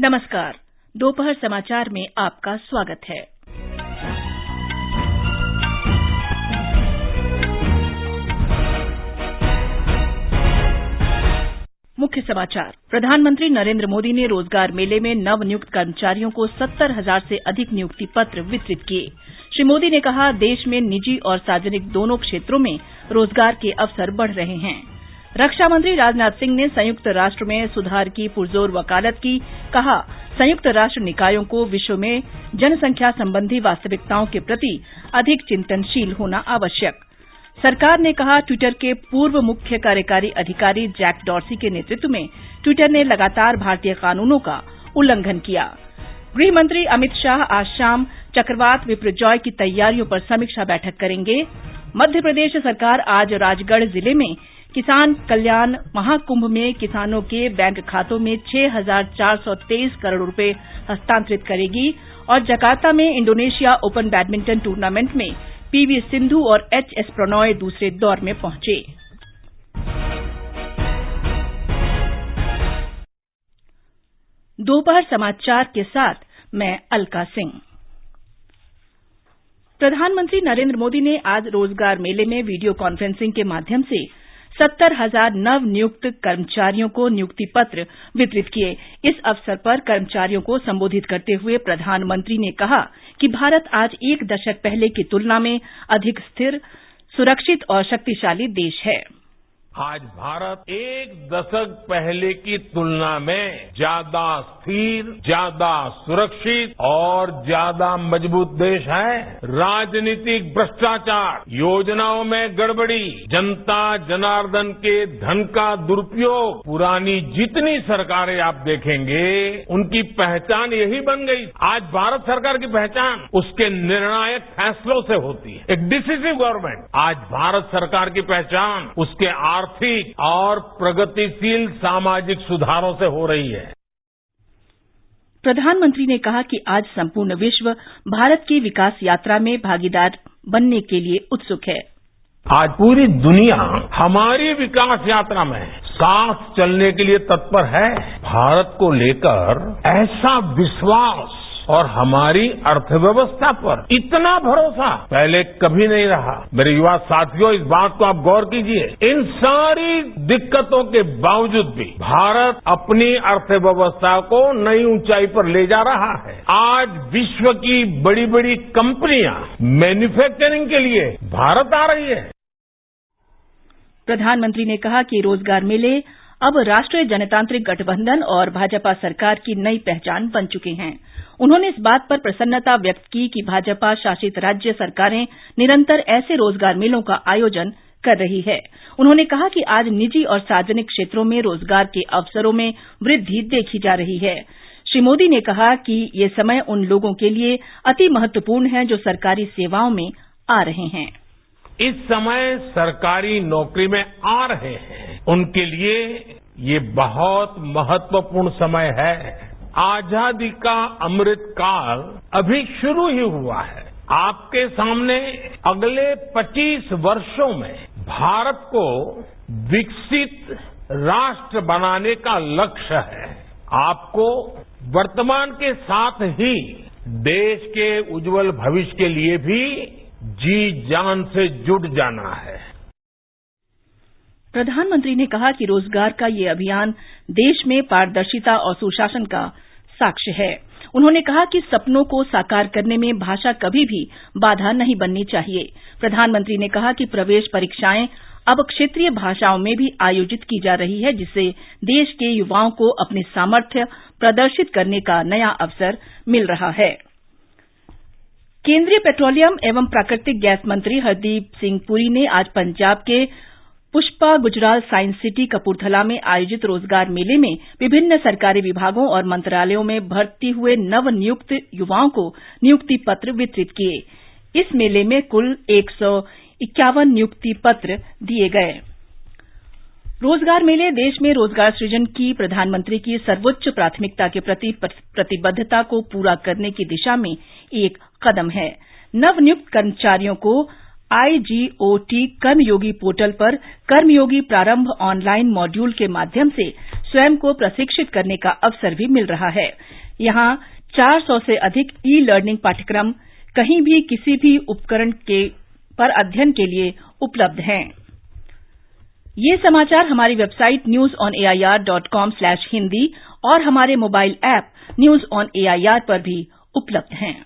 नमस्कार। दोपहर समाचार में आपका स्वागत है। मुख्य समाचार। प्रधानमंत्री नरेंद्र मोदी ने रोजगार मेले में नवनियुक्त कर्मचारियों को 70,000 से अधिक नियुक्ति पत्र वितरित किए। श्री मोदी ने कहा, देश में निजी और सार्वजनिक दोनों क्षेत्रों में रोजगार के अवसर बढ़ रहे हैं। रक्षा मंत्री राजनाथ सिंह ने संयुक्त राष्ट्र में सुधार की पुरजोर वकालत की। कहा, संयुक्त राष्ट्र निकायों को विश्व में जनसंख्या संबंधी वास्तविकताओं के प्रति अधिक चिंतनशील होना आवश्यक। सरकार ने कहा, ट्विटर के पूर्व मुख्य कार्यकारी अधिकारी जैक डॉर्सी के नेतृत्व में ट्विटर ने लगातार भारतीय कानूनों का उल्लंघन किया। गृह मंत्री अमित शाह आज शाम चक्रवात विपरजॉय की तैयारियों पर समीक्षा बैठक करेंगे। मध्य प्रदेश सरकार आज राजगढ़ जिले में किसान कल्याण महाकुंभ में किसानों के बैंक खातों में 6,423 करोड़ रुपए हस्तांतरित करेगी और जकार्ता में इंडोनेशिया ओपन बैडमिंटन टूर्नामेंट में पीवी सिंधु और एचएस प्रणॉय दूसरे दौर में पहुंचे। दोपहर समाचार के साथ मैं अलका सिंह। प्रधानमंत्री नरेंद्र मोदी ने आज रोजगार मेले में वीडियो कॉन्फ्रेंसिंग के माध्यम से 70,000 नवनियुक्त कर्मचारियों को नियुक्ति पत्र वितरित किए। इस अवसर पर कर्मचारियों को संबोधित करते हुए प्रधानमंत्री ने कहा कि भारत आज एक दशक पहले की तुलना में अधिक स्थिर, सुरक्षित और शक्तिशाली देश है। आज भारत एक दशक पहले की तुलना में ज्यादा स्थिर, ज्यादा सुरक्षित और ज्यादा मजबूत देश है। राजनीतिक भ्रष्टाचार, योजनाओं में गड़बड़ी, जनता जनार्दन के धन का दुरुपयोग, पुरानी जितनी सरकारें आप देखेंगे उनकी पहचान यही बन गई। आज भारत सरकार की पहचान उसके निर्णायक फैसलों से होती है। एक डिसिसिव गवर्नमेंट। आज भारत सरकार की पहचान उसके आर्थिक और प्रगतिशील सामाजिक सुधारों से हो रही है। प्रधानमंत्री ने कहा कि आज संपूर्ण विश्व भारत की विकास यात्रा में भागीदार बनने के लिए उत्सुक है। आज पूरी दुनिया हमारी विकास यात्रा में साथ चलने के लिए तत्पर है। भारत को लेकर ऐसा विश्वास और हमारी अर्थव्यवस्था पर इतना भरोसा पहले कभी नहीं रहा। मेरे युवा साथियों, इस बात को आप गौर कीजिए। इन सारी दिक्कतों के बावजूद भी भारत अपनी अर्थव्यवस्था को नई ऊंचाई पर ले जा रहा है। आज विश्व की बड़ी बड़ी कंपनियां मैन्युफैक्चरिंग के लिए भारत आ रही है। प्रधानमंत्री ने कहा कि रोजगार मेले अब राष्ट्रीय जनतांत्रिक गठबंधन और भाजपा सरकार की नई पहचान बन चुके हैं। उन्होंने इस बात पर प्रसन्नता व्यक्त की कि भाजपा शासित राज्य सरकारें निरंतर ऐसे रोजगार मेलों का आयोजन कर रही है। उन्होंने कहा कि आज निजी और सार्वजनिक क्षेत्रों में रोजगार के अवसरों में वृद्धि देखी जा रही है। श्री मोदी ने कहा कि ये समय उन लोगों के लिए अति महत्वपूर्ण है जो सरकारी सेवाओं में आ रहे हैं। इस समय सरकारी नौकरी में आ रहे हैं, उनके लिए ये बहुत महत्वपूर्ण समय है। आजादी का अमृत काल अभी शुरू ही हुआ है। आपके सामने अगले 25 वर्षों में भारत को विकसित राष्ट्र बनाने का लक्ष्य है। आपको वर्तमान के साथ ही देश के उज्जवल भविष्य के लिए भी जी जान से जुट जाना है। प्रधानमंत्री ने कहा कि रोजगार का ये अभियान देश में पारदर्शिता और सुशासन का साक्ष्य है। उन्होंने कहा कि सपनों को साकार करने में भाषा कभी भी बाधा नहीं बननी चाहिए। प्रधानमंत्री ने कहा कि प्रवेश परीक्षाएं अब क्षेत्रीय भाषाओं में भी आयोजित की जा रही है, जिससे देश के युवाओं को अपनी सामर्थ्य प्रदर्शित करने का नया अवसर मिल रहा है। केंद्रीय पेट्रोलियम एवं प्राकृतिक गैस मंत्री हरदीप सिंह पुरी ने आज पंजाब के पुष्पा गुजराल साइंस सिटी कपूरथला में आयोजित रोजगार मेले में विभिन्न सरकारी विभागों और मंत्रालयों में भर्ती हुए नवनियुक्त युवाओं को नियुक्ति पत्र वितरित किए। इस मेले में कुल 151 नियुक्ति पत्र दिए गए। रोजगार मेले देश में रोजगार सृजन की प्रधानमंत्री की सर्वोच्च प्राथमिकता के प्रति प्रतिबद्धता को पूरा करने की दिशा में एक कदम है। नवनियुक्त कर्मचारियों को आईजीओटी कर्मयोगी पोर्टल पर कर्मयोगी प्रारंभ ऑनलाइन मॉड्यूल के माध्यम से स्वयं को प्रशिक्षित करने का अवसर भी मिल रहा है। यहां 400 से अधिक ई लर्निंग पाठ्यक्रम कहीं भी किसी भी उपकरण पर अध्ययन के लिए उपलब्ध हैं। ये समाचार हमारी वेबसाइट newsonair.com/hindi और हमारे mobile app news on AIR पर भी उपलब्ध हैं।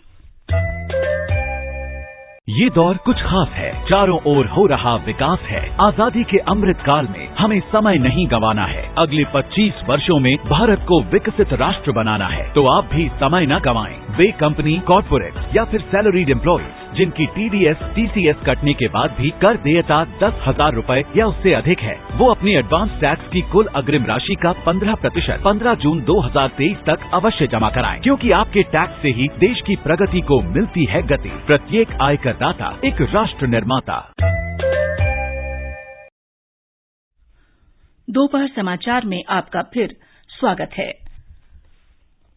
ये दौर कुछ खास है, चारों ओर हो रहा विकास है। आजादी के अमृत काल में हमें समय नहीं गंवाना है। अगले 25 वर्षों में भारत को विकसित राष्ट्र बनाना है, तो आप भी समय न गंवाएं। वे कंपनी, कॉर्पोरेट या फिर सैलरीड एम्प्लॉइज जिनकी टीडीएस, टीसीएस कटने के बाद भी कर देयता 10,000 रुपए या उससे अधिक है, वो अपनी एडवांस टैक्स की कुल अग्रिम राशि का 15% 15 जून 2023 तक अवश्य जमा कराएं, क्योंकि आपके टैक्स से ही देश की प्रगति को मिलती है गति। प्रत्येक आयकर दाता एक राष्ट्र निर्माता। दोपहर समाचार में आपका फिर स्वागत है।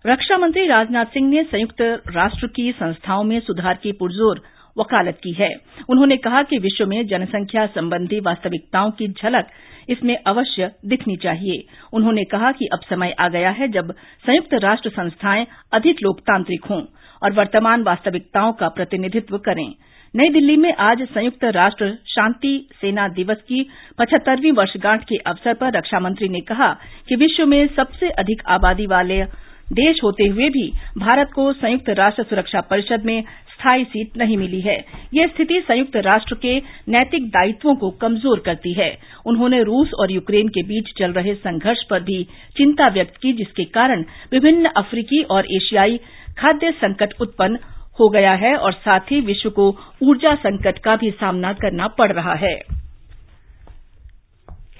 रक्षा मंत्री राजनाथ सिंह ने संयुक्त राष्ट्र की संस्थाओं में सुधार की पुरजोर वकालत की है। उन्होंने कहा कि विश्व में जनसंख्या संबंधी वास्तविकताओं की झलक इसमें अवश्य दिखनी चाहिए। उन्होंने कहा कि अब समय आ गया है जब संयुक्त राष्ट्र संस्थाएं अधिक लोकतांत्रिक हों और वर्तमान वास्तविकताओं का प्रतिनिधित्व करें। नई दिल्ली में आज संयुक्त राष्ट्र शांति सेना दिवस की 75वीं वर्षगांठ के अवसर पर रक्षा मंत्री ने कहा कि विश्व में सबसे अधिक आबादी वाले देश होते हुए भी भारत को संयुक्त राष्ट्र सुरक्षा परिषद में स्थायी सीट नहीं मिली है। यह स्थिति संयुक्त राष्ट्र के नैतिक दायित्वों को कमजोर करती है। उन्होंने रूस और यूक्रेन के बीच चल रहे संघर्ष पर भी चिंता व्यक्त की, जिसके कारण विभिन्न अफ्रीकी और एशियाई खाद्य संकट उत्पन्न हो गया है और साथ ही विश्व को ऊर्जा संकट का भी सामना करना पड़ रहा है।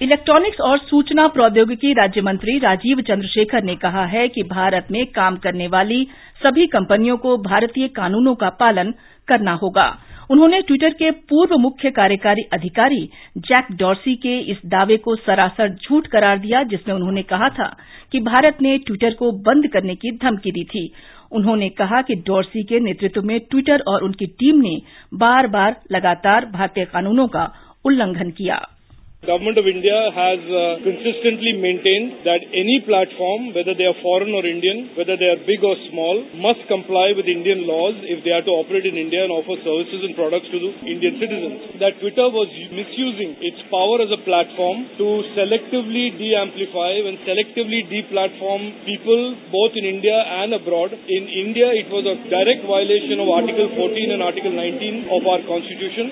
इलेक्ट्रॉनिक्स और सूचना प्रौद्योगिकी राज्य मंत्री राजीव चंद्रशेखर ने कहा है कि भारत में काम करने वाली सभी कंपनियों को भारतीय कानूनों का पालन करना होगा। उन्होंने ट्विटर के पूर्व मुख्य कार्यकारी अधिकारी जैक डॉर्सी के इस दावे को सरासर झूठ करार दिया, जिसमें उन्होंने कहा था कि भारत ने ट्विटर को बंद करने की धमकी दी थी। उन्होंने कहा कि डॉर्सी के नेतृत्व में ट्विटर और उनकी टीम ने बार बार लगातार भारतीय कानूनों का उल्लंघन किया। Government of India has consistently maintained that any platform, whether they are foreign or Indian, whether they are big or small, must comply with Indian laws if they are to operate in India and offer services and products to the Indian citizens. That Twitter was misusing its power as a platform to selectively de-amplify and selectively de-platform people both in India and abroad. In India, it was a direct violation of Article 14 and Article 19 of our Constitution.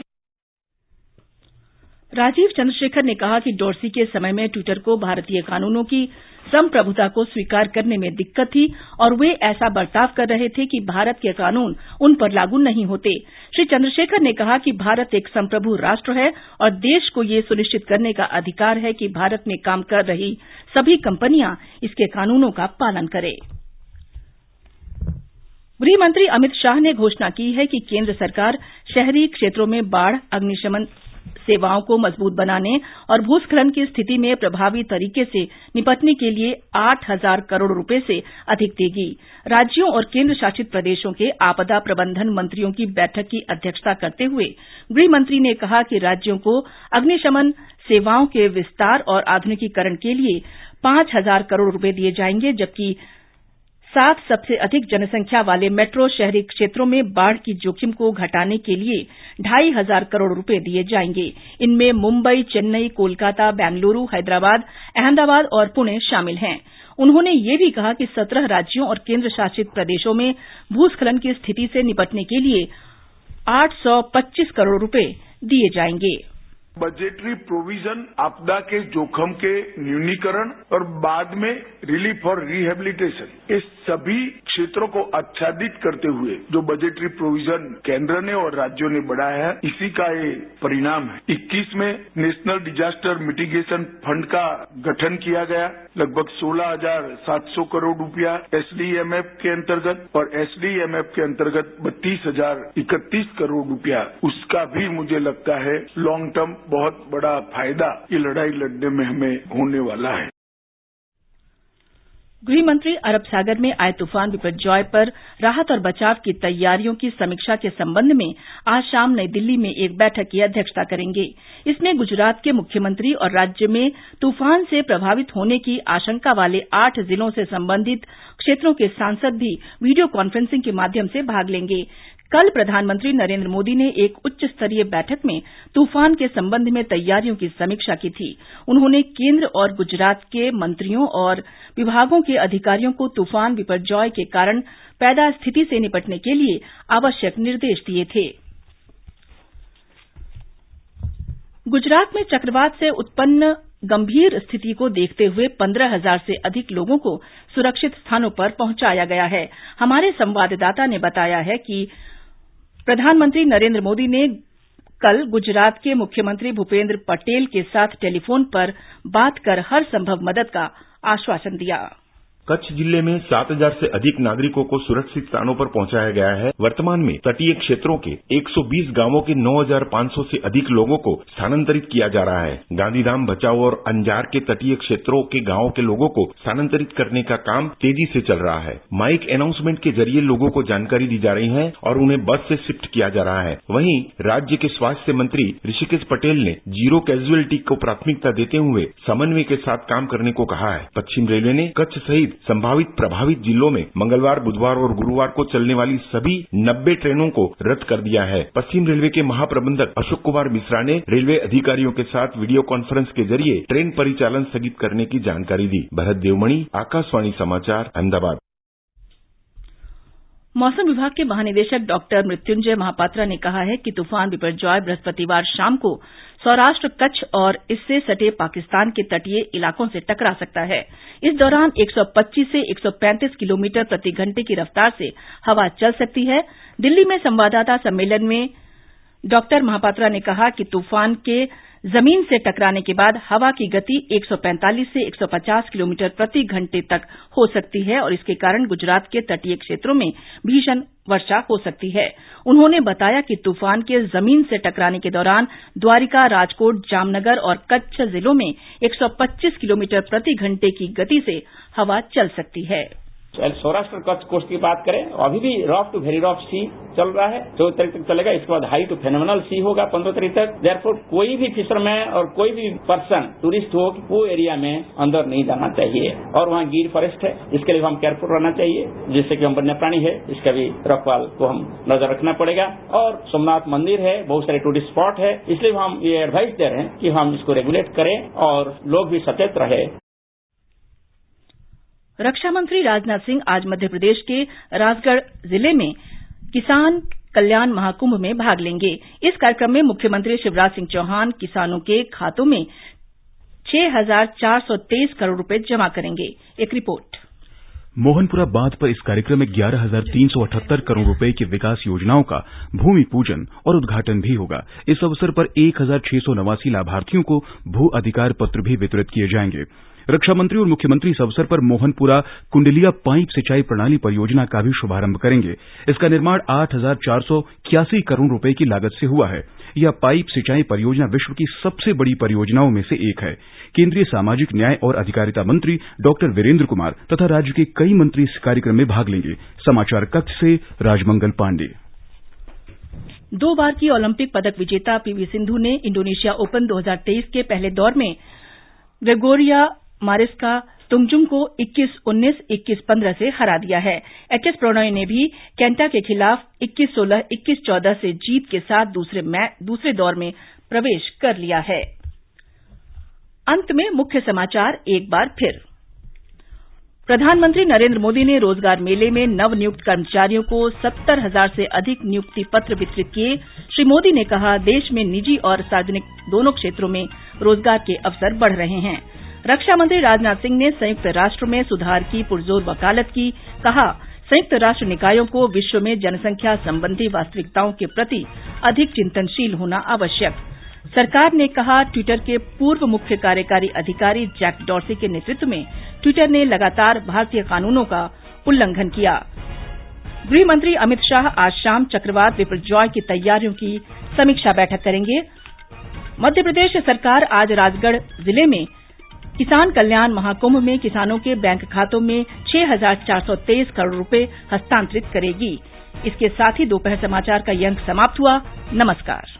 Rajiv Chandrashekhar ने कहा कि Dorsey के समय में Twitter को भारतीय कानूनों की संप्रभुता को स्वीकार करने में दिक्कत थी और वे ऐसा बर्ताव कर रहे थे कि भारत के कानून उन पर लागू नहीं होते। श्री चंद्रशेखर ने कहा कि भारत एक संप्रभु राष्ट्र है और देश को ये सुनिश्चित करने का अधिकार है कि भारत में काम कर रही सभी कंपनियां इसके कानूनों का पालन करें। गृह मंत्री अमित शाह ने घोषणा की है कि केंद्र सरकार शहरी क्षेत्रों में बाढ़, अग्निशमन सेवाओं को मजबूत बनाने और भूस्खलन की स्थिति में प्रभावी तरीके से निपटने के लिए 8,000 करोड़ रुपए से अधिक देगी। राज्यों और केंद्र शासित प्रदेशों के आपदा प्रबंधन मंत्रियों की बैठक की अध्यक्षता करते हुए गृह मंत्री ने कहा कि राज्यों को अग्निशमन सेवाओं के विस्तार और आधुनिकीकरण के लिए 5,000 करोड़ रुपए दिए जाएंगे, जबकि 7 सबसे अधिक जनसंख्या वाले मेट्रो शहरी क्षेत्रों में बाढ़ की जोखिम को घटाने के लिए 2,500 करोड़ रुपए दिए जाएंगे। इनमें मुंबई, चेन्नई, कोलकाता, बेंगलुरु, हैदराबाद, अहमदाबाद और पुणे शामिल हैं। उन्होंने ये भी कहा कि 17 राज्यों और केंद्र शासित प्रदेशों में भूस्खलन की स्थिति से निपटने के लिए 825 करोड़ रुपए दिए जाएंगे। बजटरी प्रोविजन आपदा के जोखिम के न्यूनीकरण और बाद में रिलीफ और रिहेबिलिटेशन, इस सभी क्षेत्रों को आच्छादित करते हुए जो बजटरी प्रोविजन केंद्र ने और राज्यों ने बढ़ाया है, इसी का ये परिणाम है। 21 में नेशनल डिजास्टर मिटिगेशन फंड का गठन किया गया, लगभग 16,700 करोड़ रुपया एसडीएमएफ के अंतर्गत और एसडीएमएफ के अंतर्गत 32,031 करोड़ रुपया। उसका भी मुझे लगता है लॉन्ग टर्म बहुत बड़ा फायदा ये लड़ाई लड़ने में हमें होने वाला है। गृह मंत्री अरब सागर में आए तूफान बिपरजॉय पर राहत और बचाव की तैयारियों की समीक्षा के संबंध में आज शाम नई दिल्ली में एक बैठक की अध्यक्षता करेंगे। इसमें गुजरात के मुख्यमंत्री और राज्य में तूफान से प्रभावित होने की आशंका वाले 8 जिलों से संबंधित क्षेत्रों के सांसद भी वीडियो कॉन्फ्रेंसिंग के माध्यम से भाग लेंगे। कल प्रधानमंत्री नरेंद्र मोदी ने एक उच्च स्तरीय बैठक में तूफान के संबंध में तैयारियों की समीक्षा की थी। उन्होंने केंद्र और गुजरात के मंत्रियों और विभागों के अधिकारियों को तूफान बिपरजॉय के कारण पैदा स्थिति से निपटने के लिए आवश्यक निर्देश दिए थे। गुजरात में चक्रवात से उत्पन्न गंभीर स्थिति को देखते हुए 15,000 से अधिक लोगों को सुरक्षित स्थानों पर पहुंचाया गया है। हमारे संवाददाता ने बताया है कि प्रधानमंत्री नरेंद्र मोदी ने कल गुजरात के मुख्यमंत्री भूपेंद्र पटेल के साथ टेलीफोन पर बात कर हर संभव मदद का आश्वासन दिया। कच्छ जिले में 7,000 से अधिक नागरिकों को सुरक्षित स्थानों पर पहुंचाया गया है। वर्तमान में तटीय क्षेत्रों के 120 गांवों के 9,500 से अधिक लोगों को स्थानांतरित किया जा रहा है। गांधीधाम, भचाऊ और अंजार के तटीय क्षेत्रों के गांवों के लोगों को स्थानांतरित करने का काम तेजी से चल रहा है। माइक अनाउंसमेंट के जरिए लोगों को जानकारी दी जा रही है और उन्हें बस से शिफ्ट किया जा रहा है। वहीं राज्य के स्वास्थ्य मंत्री ऋषिकेश पटेल ने जीरो कैजुअलिटी को प्राथमिकता देते हुए समन्वय के साथ काम करने को कहा है। पश्चिम रेलवे ने कच्छ सहित संभावित प्रभावित जिलों में मंगलवार, बुधवार और गुरुवार को चलने वाली सभी 90 ट्रेनों को रद्द कर दिया है। पश्चिम रेलवे के महाप्रबंधक अशोक कुमार मिश्रा ने रेलवे अधिकारियों के साथ वीडियो कॉन्फ्रेंस के जरिए ट्रेन परिचालन स्थगित करने की जानकारी दी। भरत देवमणि, आकाशवाणी समाचार, अहमदाबाद। मौसम विभाग के महानिदेशक डॉक्टर मृत्युंजय महापात्रा ने कहा है कि तूफान बिपरजॉय बृहस्पतिवार शाम को सौराष्ट्र, कच्छ और इससे सटे पाकिस्तान के तटीय इलाकों से टकरा सकता है। इस दौरान 125 से 135 किलोमीटर प्रति घंटे की रफ्तार से हवा चल सकती है। दिल्ली में संवाददाता सम्मेलन में डॉक्टर महापात्रा ने कहा कि तूफान के जमीन से टकराने के बाद हवा की गति 145 से 150 किलोमीटर प्रति घंटे तक हो सकती है और इसके कारण गुजरात के तटीय क्षेत्रों में भीषण वर्षा हो सकती है। उन्होंने बताया कि तूफान के जमीन से टकराने के दौरान द्वारिका, राजकोट, जामनगर और कच्छ जिलों में 125 किलोमीटर प्रति घंटे की गति से हवा चल सकती है। सौराष्ट्र कच्छ कोस्ट की बात करें, अभी भी रफ टू वेरी रफ सी चल रहा है, 14 तारीख तक चलेगा। इसके बाद हाई टू फेनोमेनल सी होगा 15 तारीख तक। देयरफॉर कोई भी फिशरमैन और कोई भी पर्सन, टूरिस्ट हो, वो एरिया में अंदर नहीं जाना चाहिए। और वहाँ गिर फॉरेस्ट है, इसके लिए हम केयरफुल रहना चाहिए, जिससे कि हम वन्य प्राणी है, इसका भी रखवाल को हम नजर रखना पड़ेगा। और सोमनाथ मंदिर है, बहुत सारे टूरिस्ट स्पॉट है, इसलिए हम ये एडवाइस दे रहे हैं कि हम इसको रेगुलेट करें और लोग भी सचेत रहे। रक्षा मंत्री राजनाथ सिंह आज मध्य प्रदेश के राजगढ़ जिले में किसान कल्याण महाकुंभ में भाग लेंगे। इस कार्यक्रम में मुख्यमंत्री शिवराज सिंह चौहान किसानों के खातों में 6,423 करोड़ रुपए जमा करेंगे। एक रिपोर्ट। मोहनपुरा बांध पर इस कार्यक्रम में 11,378 करोड़ रुपए की विकास योजनाओं का भूमि पूजन और उद्घाटन भी होगा। इस अवसर पर 1,689 लाभार्थियों को भू अधिकार पत्र भी वितरित किए जाएंगे। रक्षा मंत्री और मुख्यमंत्री इस अवसर पर मोहनपुरा कुंडलिया पाइप सिंचाई प्रणाली परियोजना का भी शुभारंभ करेंगे। इसका निर्माण 8,481 करोड़ रुपए की लागत से हुआ है। यह पाइप सिंचाई परियोजना विश्व की सबसे बड़ी परियोजनाओं में से एक है। केंद्रीय सामाजिक न्याय और अधिकारिता मंत्री डॉक्टर वीरेंद्र कुमार तथा राज्य के कई मंत्री इस कार्यक्रम में भाग लेंगे। समाचार कक्ष से राजमंगल पांडे। 2 बार की ओलंपिक पदक विजेता पीवी सिंधु ने इंडोनेशिया ओपन 2023 के पहले दौर में ग्रेगोरिया मारिस्का तुंगजुंग को 21-19, 21-15 से हरा दिया है। एचएस प्रणॉय ने भी केंटा के खिलाफ 21-16, 21-14 से जीत के साथ दूसरे दौर में प्रवेश कर लिया है। अंत में मुख्य समाचार एक बार फिर। प्रधानमंत्री नरेंद्र मोदी ने रोजगार मेले में नवनियुक्त कर्मचारियों को 70,000 से अधिक नियुक्ति पत्र वितरित किए। श्री मोदी ने कहा, देश में निजी और सार्वजनिक दोनों क्षेत्रों में रोजगार के अवसर बढ़ रहे हैं। रक्षा मंत्री राजनाथ सिंह ने संयुक्त राष्ट्र में सुधार की पुरजोर वकालत की। कहा, संयुक्त राष्ट्र निकायों को विश्व में जनसंख्या संबंधी वास्तविकताओं के प्रति अधिक चिंतनशील होना आवश्यक। सरकार ने कहा, ट्विटर के पूर्व मुख्य कार्यकारी अधिकारी जैक डॉर्सी के नेतृत्व में ट्विटर ने लगातार भारतीय कानूनों का उल्लंघन किया। गृह मंत्री अमित शाह आज शाम चक्रवात बिपरजॉय की तैयारियों की समीक्षा बैठक करेंगे। मध्य प्रदेश सरकार आज राजगढ़ जिले में किसान कल्याण महाकुंभ में किसानों के बैंक खातों में 6,423 करोड़ रुपए हस्तांतरित करेगी। इसके साथ ही दोपहर समाचार का ये अंक समाप्त हुआ। नमस्कार।